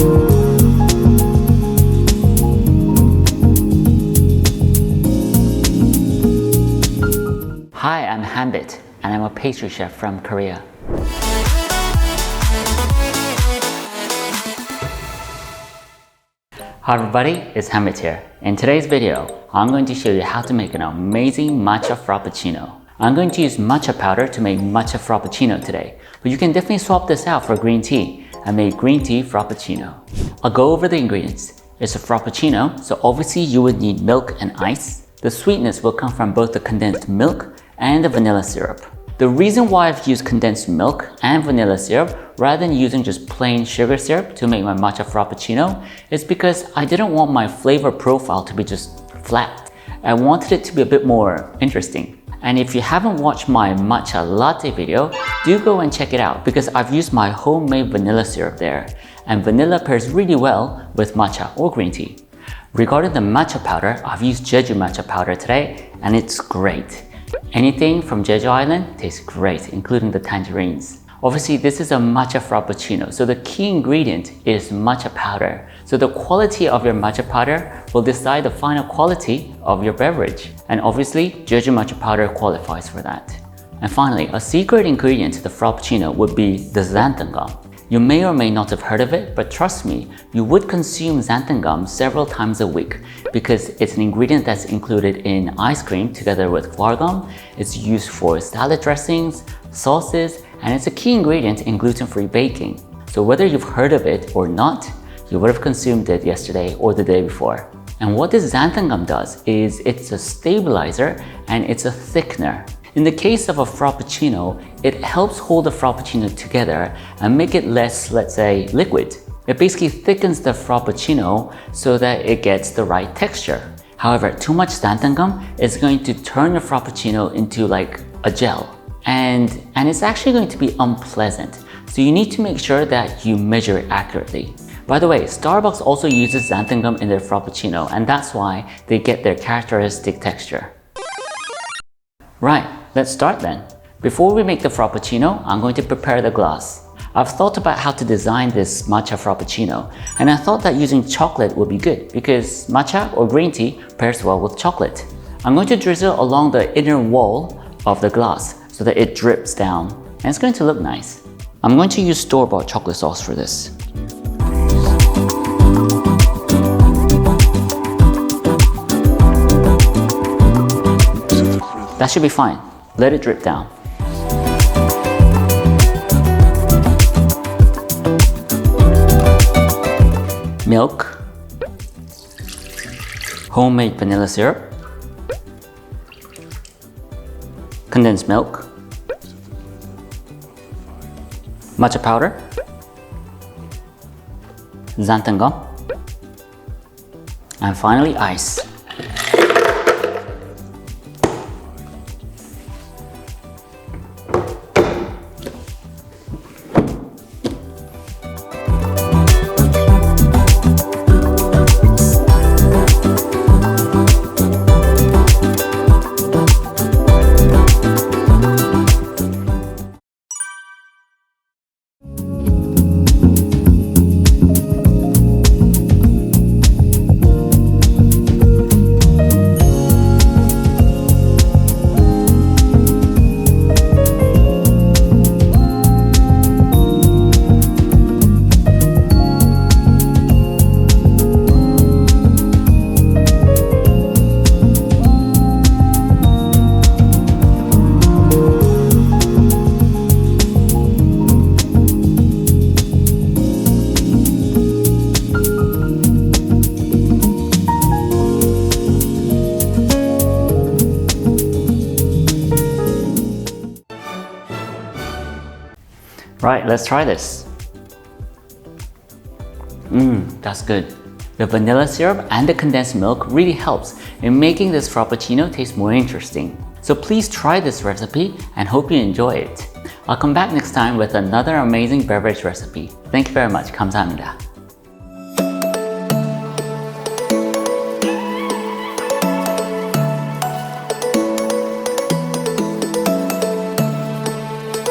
Hi, I'm Hanbit, and I'm a pastry chef from Korea. Hi everybody, it's Hanbit here. In today's video, I'm going to show you how to make an amazing matcha frappuccino. I'm going to use matcha powder to make matcha frappuccino today, but you can definitely swap this out for green tea and make green tea frappuccino. I'll go over the ingredients. It's a frappuccino, so obviously you would need milk and ice. The sweetness will come from both the condensed milk and the vanilla syrup. The reason why I've used condensed milk and vanilla syrup rather than using just plain sugar syrup to make my matcha frappuccino is because I didn't want my flavor profile to be just flat. I wanted it to be a bit more interesting. And if you haven't watched my matcha latte video, do go and check it out because I've used my homemade vanilla syrup there. And vanilla pairs really well with matcha or green tea. Regarding the matcha powder, I've used Jeju matcha powder today and it's great. Anything from Jeju Island tastes great, including the tangerines. Obviously, this is a matcha frappuccino, so the key ingredient is matcha powder. So the quality of your matcha powder will decide the final quality of your beverage. And obviously, Jeju matcha powder qualifies for that. And finally, a secret ingredient to the frappuccino would be the xanthan gum. You may or may not have heard of it, but trust me, you would consume xanthan gum several times a week because it's an ingredient that's included in ice cream together with guar gum. It's used for salad dressings, sauces, and it's a key ingredient in gluten-free baking. So whether you've heard of it or not, you would have consumed it yesterday or the day before. And what this xanthan gum does is it's a stabilizer and it's a thickener. In the case of a frappuccino, it helps hold the frappuccino together and make it less, let's say, liquid. It basically thickens the frappuccino so that it gets the right texture. However, too much xanthan gum is going to turn the frappuccino into like a gel. And it's actually going to be unpleasant. So you need to make sure that you measure it accurately. By the way, Starbucks also uses xanthan gum in their frappuccino, and that's why they get their characteristic texture. Right, let's start then. Before we make the frappuccino, I'm going to prepare the glass. I've thought about how to design this matcha frappuccino, and I thought that using chocolate would be good because matcha or green tea pairs well with chocolate. I'm going to drizzle along the inner wall of the glass so that it drips down, and it's going to look nice. I'm going to use store-bought chocolate sauce for this. That should be fine. Let it drip down. Milk, homemade vanilla syrup, condensed milk, matcha powder, xanthan gum, and finally ice. Right, let's try this. That's good. The vanilla syrup and the condensed milk really helps in making this frappuccino taste more interesting. So please try this recipe and hope you enjoy it. I'll come back next time with another amazing beverage recipe. Thank you very much. 감사합니다.